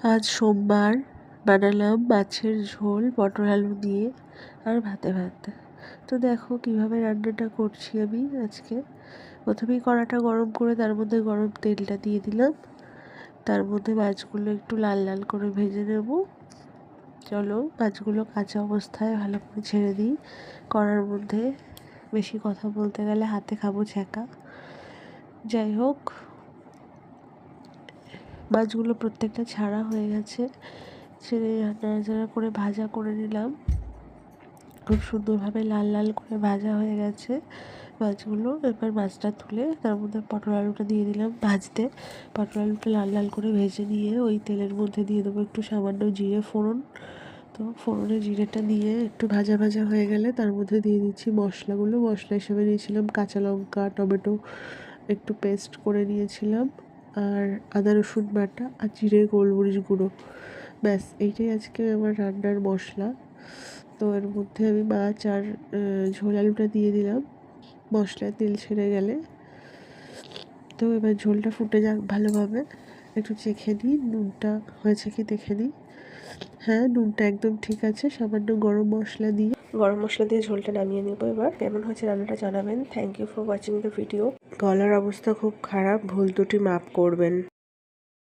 আজ সোমবার বানালাম মাছের ঝোল পটল আলু দিয়ে আর ভাতে ভাত। তো দেখো কিভাবে রান্নাটা করছি আমি আজকে। প্রথমেই কড়াটা গরম করে তার মধ্যে গরম তেলটা দিয়ে দিলাম। তার মধ্যে মাছগুলো একটু লাল লাল করে ভেজে নেব। চলো মাছগুলো কাঁচা অবস্থায় ভালো করে ছেড়ে দিই কড়ার মধ্যে। বেশি কথা বলতে গেলে হাতে খাবো ছ্যাঁকা। যাই হোক, মাছগুলো প্রত্যেকটা ছাড়া হয়ে গেছে, ছেড়ে নাড়াচাড়া করে ভাজা করে নিলাম। খুব সুন্দরভাবে লাল লাল করে ভাজা হয়ে গেছে মাছগুলো। এবার মাছটা তুলে তার মধ্যে পটল আলুটা দিয়ে দিলাম ভাজতে। পটল আলুটা লাল লাল করে ভেজে নিয়ে ওই তেলের মধ্যে দিয়ে দেবো একটু সামান্য জিরে ফোড়ন। তো ফোড়নে জিরেটা দিয়ে একটু ভাজা ভাজা হয়ে গেলে তার মধ্যে দিয়ে দিচ্ছি মশলাগুলো। মশলা হিসেবে নিয়েছিলাম কাঁচা লঙ্কা, টমেটো একটু পেস্ট করে নিয়েছিলাম, আর আদা রসুন বাটা আর জিরে গোলমরিচ গুঁড়ো। ব্যাস এইটাই আজকে আমার রান্নার মশলা। তো এর মধ্যে আমি মাছ আর ঝোল আলুটা দিয়ে দিলাম মশলায় তেল ছেড়ে গেলে। তো এবার ঝোলটা ফুটে যাক ভালোভাবে, একটু চেখে নিই নুনটা হয়েছে কি দেখে নিই। হ্যাঁ, নুনটা একদম ঠিক আছে। সামান্য গরম মশলা দিয়ে ঝোলটা নামিয়ে নেবো। এবার কেমন হয়েছে রান্নাটা জানাবেন। Thank you for watching the video. গলার অবস্থা খুব খারাপ, ভুল ত্রুটি মাপ করবেন।